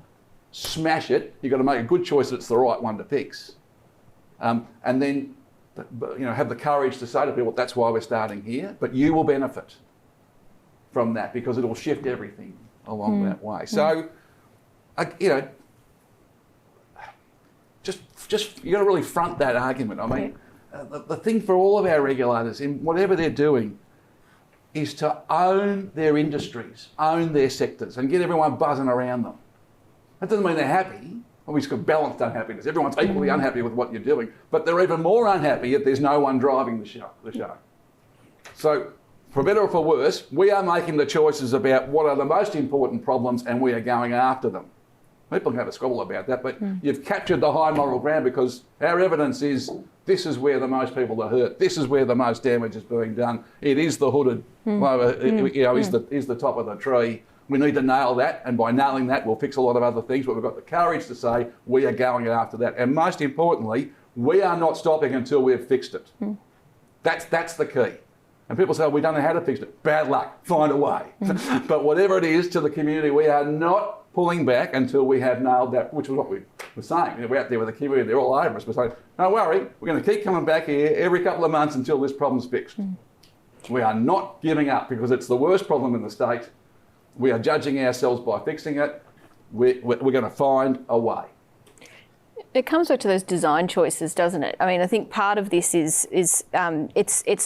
smash it, you've got to make a good choice that's the right one to fix. And then have the courage to say to people, that's why we're starting here, but you will benefit from that because it will shift everything along that way. So, just you got to really front that argument. I mean, the thing for all of our regulators in whatever they're doing is to own their industries, own their sectors, and get everyone buzzing around them. That doesn't mean they're happy. Well, we've got balanced unhappiness. Everyone's equally unhappy with what you're doing, but they're even more unhappy if there's no one driving the show. So, for better or for worse, we are making the choices about what are the most important problems, and we are going after them. People can have a squabble about that, but you've captured the high moral ground because our evidence is this is where the most people are hurt. This is where the most damage is being done. It is the hooded, is the top of the tree. We need to nail that, and by nailing that, we'll fix a lot of other things, but we've got the courage to say we are going after that. And most importantly, we are not stopping until we've fixed it. That's the key. And people say, we don't know how to fix it. Bad luck, find a way. But whatever it is to the community, we are not pulling back until we have nailed that, which is what we were saying. We're out there with the community, they're all over us. We're saying, don't worry, we're going to keep coming back here every couple of months until this problem's fixed. We are not giving up because it's the worst problem in the state. We are judging ourselves by fixing it. We're going to find a way. It comes back to those design choices, doesn't it? I mean, I think part of this is it's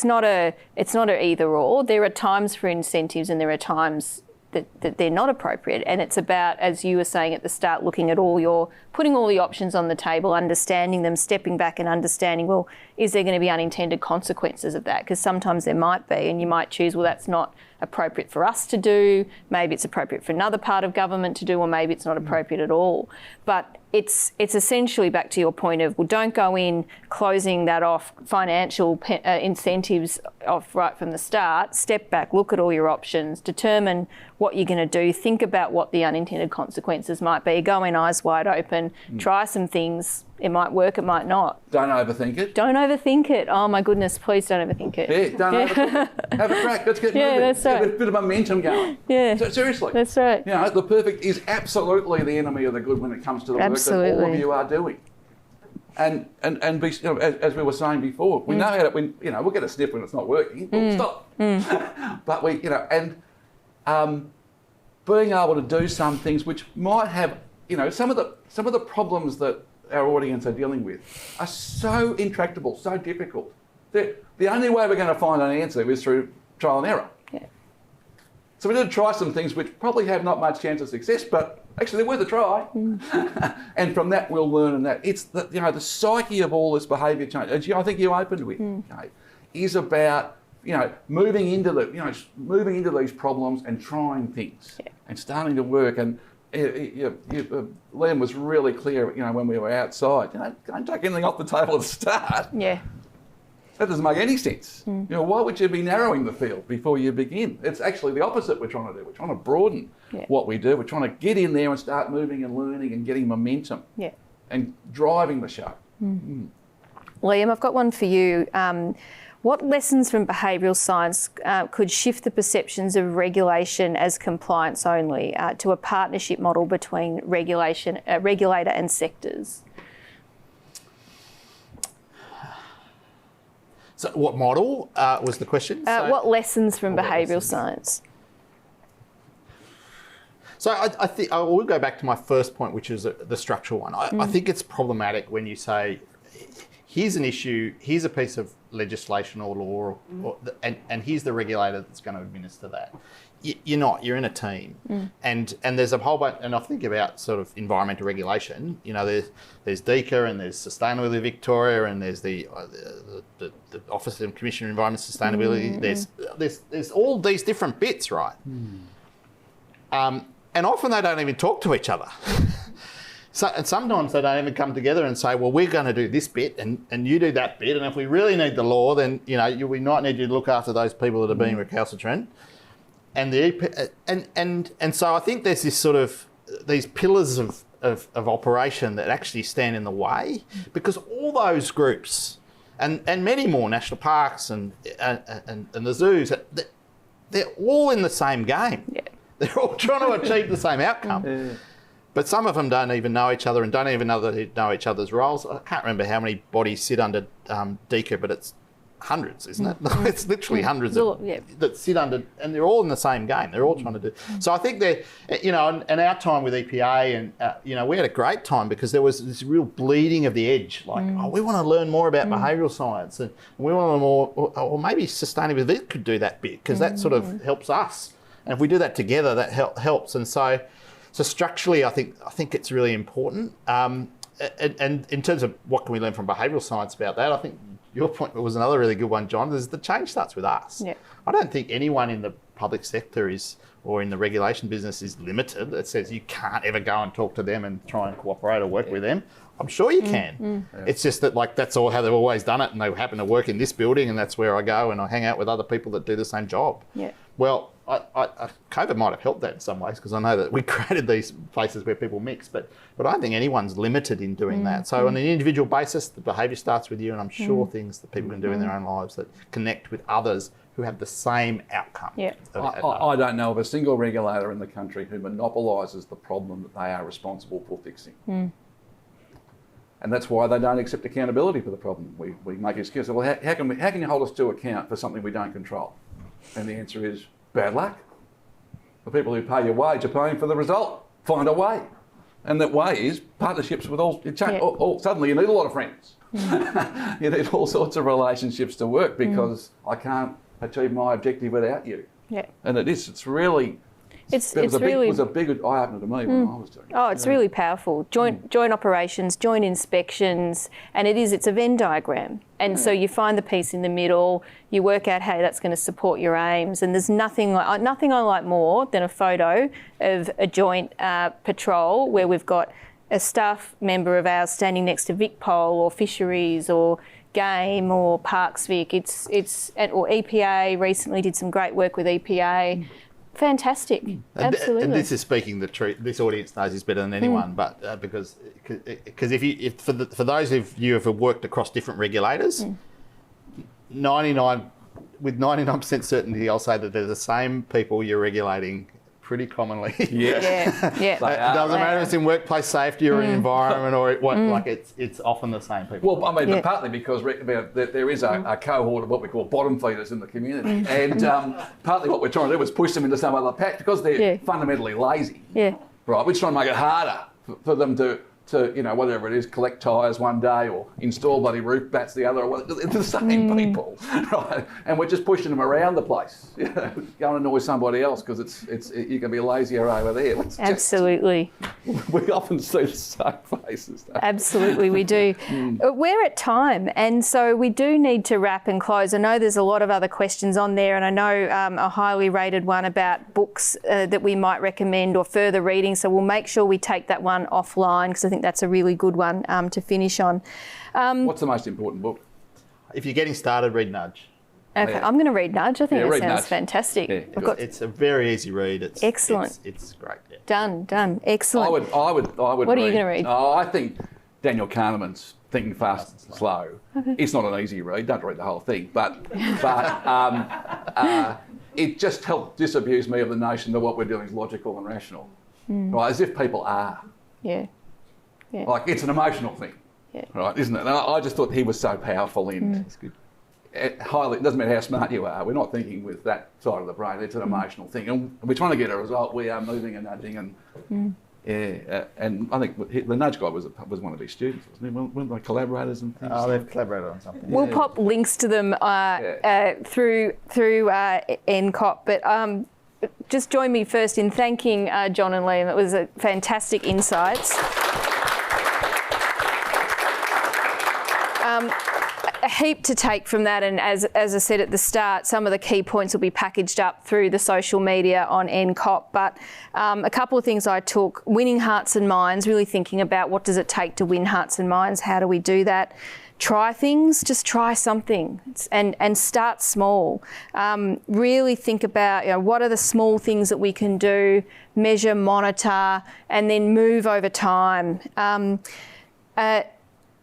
not a either or. There are times for incentives and there are times that they're not appropriate, and it's about, as you were saying at the start, looking at putting all the options on the table, understanding them, stepping back and understanding, well, is there going to be unintended consequences of that? Because sometimes there might be, and you might choose, well, that's not appropriate for us to do, maybe it's appropriate for another part of government to do, or maybe it's not appropriate at all. But it's essentially back to your point of, well, don't go in closing that off, financial incentives off right from the start. Step back, look at all your options, determine what you're going to do, think about what the unintended consequences might be, go in eyes wide open, try some things. It might work, it might not. Don't overthink it. Don't overthink it. Oh my goodness, please don't overthink it. Yeah, don't overthink it. Have a crack, let's get moving. That's right. Get a bit of momentum going. Yeah. So, seriously. That's right. The perfect is absolutely the enemy of the good when it comes to the work that all of you are doing. And be, as we were saying before, we know how to, we'll get a sniff when it's not working. We'll stop. But being able to do some things which might have, some of the problems that our audience are dealing with are so intractable, so difficult. The only way we're going to find an answer is through trial and error. Yeah. So we need to try some things which probably have not much chance of success, but actually they're worth a try. And from that we'll learn, and that it's the psyche of all this behaviour change, as I think you opened with, is about moving into these problems and trying things and starting to work. And Liam was really clear, when we were outside, don't take anything off the table at the start. Yeah. That doesn't make any sense. Why would you be narrowing the field before you begin? It's actually the opposite we're trying to do. We're trying to broaden what we do. We're trying to get in there and start moving and learning and getting momentum and driving the show. Liam, I've got one for you. What lessons from behavioural science could shift the perceptions of regulation as compliance only to a partnership model between regulator and sectors? So what model was the question? What lessons from behavioural science? So I think I will go back to my first point, which is the structural one. I think it's problematic when you say, here's an issue, here's a piece of legislation or law, and here's the regulator that's going to administer that. You're not. You're in a team, and there's a whole bunch. And I think about sort of environmental regulation. You know, there's DECA and there's Sustainability Victoria and there's the Office of Commissioner of Environment Sustainability. There's all these different bits, right? And often they don't even talk to each other. And sometimes they don't even come together and say, well, we're going to do this bit and you do that bit. And if we really need the law, then, you know, we might need you to look after those people that are being recalcitrant. And so I think there's this sort of, these pillars of operation that actually stand in the way, because all those groups and many more, national parks and the zoos, they're all in the same game. Yeah. They're all trying to achieve the same outcome. But some of them don't even know each other and don't even know each other's roles. I can't remember how many bodies sit under DECA, but it's hundreds, isn't it? It's literally hundreds that sit under, and they're all in the same game. They're all trying to do. So I think they're, you know, and our time with EPA, and you know, we had a great time because there was this real bleeding of the edge. Like, oh, we want to learn more about behavioural science, and we want to learn more, or maybe sustainability could do that bit, because that sort of helps us. And if we do that together, that helps. And so structurally, I think it's really important. And in terms of what can we learn from behavioural science about that, I think your point was another really good one, John, is the change starts with us. Yeah. I don't think anyone in the public sector or in the regulation business is limited. It says you can't ever go and talk to them and try and cooperate or work with them. I'm sure you can. It's just that, like, that's all how they've always done it, and they happen to work in this building, and that's where I go and I hang out with other people that do the same job. Yeah. Well, COVID might have helped that in some ways, because I know that we created these places where people mix, but I don't think anyone's limited in doing that. So on an individual basis, the behaviour starts with you, and I'm sure things that people can do in their own lives that connect with others who have the same outcome. Yeah. I don't know of a single regulator in the country who monopolises the problem that they are responsible for fixing. And that's why they don't accept accountability for the problem. We make excuses. Well, how can you hold us to account for something we don't control? And the answer is bad luck. The people who pay your wage are paying for the result. Find a way. And that way is partnerships with all suddenly you need a lot of friends. You need all sorts of relationships to work, because I can't achieve my objective without you. Yeah. And it's really... It was a big eye-opener to me when I was doing it. Oh, it's really powerful. Joint operations, joint inspections, and it's a Venn diagram. And so you find the piece in the middle, you work out how that's going to support your aims, and there's nothing I like more than a photo of a joint patrol where we've got a staff member of ours standing next to VicPol or Fisheries or Game or Parks Vic. Or EPA recently did some great work with EPA. Fantastic, absolutely. And this is speaking the truth. This audience knows this better than anyone, but because for those of you who have worked across different regulators, 99% certainty, I'll say that they're the same people you're regulating pretty commonly. Yeah. It doesn't matter if it's in workplace safety or in environment or what. Like it's often the same people. Well, I mean, partly because there is a cohort of what we call bottom feeders in the community, and partly what we're trying to do is push them into some other pack because they're fundamentally lazy. Yeah. Right. We're trying to make it harder for them to you know, whatever it is, collect tyres one day or install bloody roof bats the other. It's the same people, right? And we're just pushing them around the place. You know, go and annoy somebody else because you can be lazier over there. Absolutely. We often see the same faces. Absolutely, we do. We're at time, and so we do need to wrap and close. I know there's a lot of other questions on there, and I know a highly rated one about books that we might recommend or further reading, so we'll make sure we take that one offline, because I think that's a really good one to finish on. What's the most important book? If you're getting started, read Nudge. Okay, I'm going to read Nudge. I think it sounds Nudge. Fantastic. Yeah. It's a very easy read. It's excellent. It's great. Yeah. Done. Excellent. I would. What are you going to read? Oh, I think Daniel Kahneman's Thinking Fast and Slow. Okay. It's not an easy read. Don't read the whole thing, but it just helped disabuse me of the notion that what we're doing is logical and rational, right? As if people are. Yeah. Like, it's an emotional thing, right? Isn't it? And I just thought he was so powerful in highly, it doesn't matter how smart you are, we're not thinking with that side of the brain, it's an emotional thing. And we're trying to get a result, we are moving and nudging and and I think the nudge guy was one of his students, wasn't he? Weren't they collaborators and things? Oh, they've collaborated on something. We'll pop links to them through NRCoP, but just join me first in thanking John and Liam. It was a fantastic insights. A heap to take from that, and as I said at the start, some of the key points will be packaged up through the social media on NRCoP. But a couple of things I took: winning hearts and minds, really thinking about what does it take to win hearts and minds, how do we do that? Try things, just try something and start small. Really think about what are the small things that we can do, measure, monitor, and then move over time.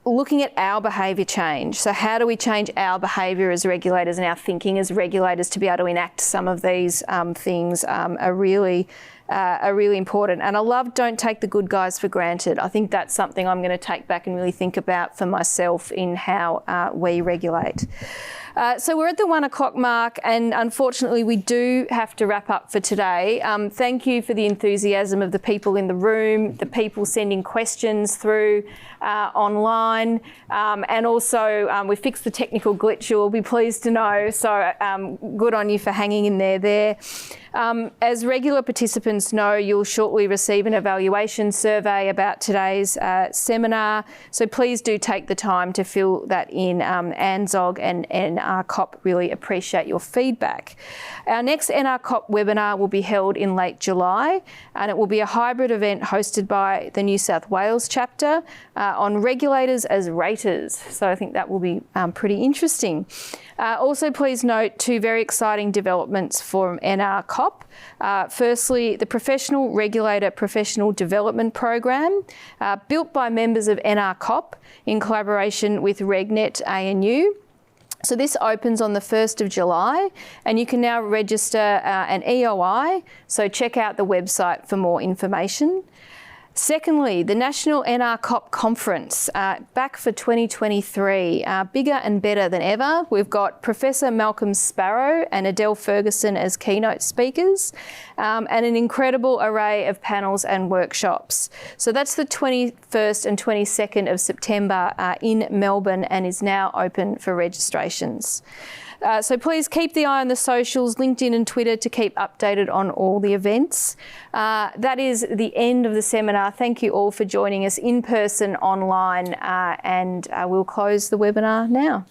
Looking at our behaviour change. So how do we change our behaviour as regulators and our thinking as regulators to be able to enact some of these things are really important. And I love don't take the good guys for granted. I think that's something I'm going to take back and really think about for myself in how we regulate. So we're at the 1 o'clock mark, and unfortunately we do have to wrap up for today. Thank you for the enthusiasm of the people in the room, the people sending questions through online, and also we fixed the technical glitch, you'll be pleased to know, so good on you for hanging in there. As regular participants know, you'll shortly receive an evaluation survey about today's seminar, so please do take the time to fill that in. ANZSOG and NRCoP really appreciate your feedback. Our next NRCoP webinar will be held in late July, and it will be a hybrid event hosted by the New South Wales chapter on regulators as raters, so I think that will be pretty interesting. Also, please note two very exciting developments from NRCoP. Firstly, the Professional Regulator Professional Development Program, built by members of NRCoP in collaboration with RegNet ANU. So this opens on the 1st of July, and you can now register an EOI, so check out the website for more information. Secondly, the National NRCoP Conference, back for 2023, bigger and better than ever. We've got Professor Malcolm Sparrow and Adele Ferguson as keynote speakers, and an incredible array of panels and workshops. So that's the 21st and 22nd of September in Melbourne, and is now open for registrations. So please keep the eye on the socials, LinkedIn and Twitter, to keep updated on all the events. That is the end of the seminar. Thank you all for joining us in person, online, and we'll close the webinar now.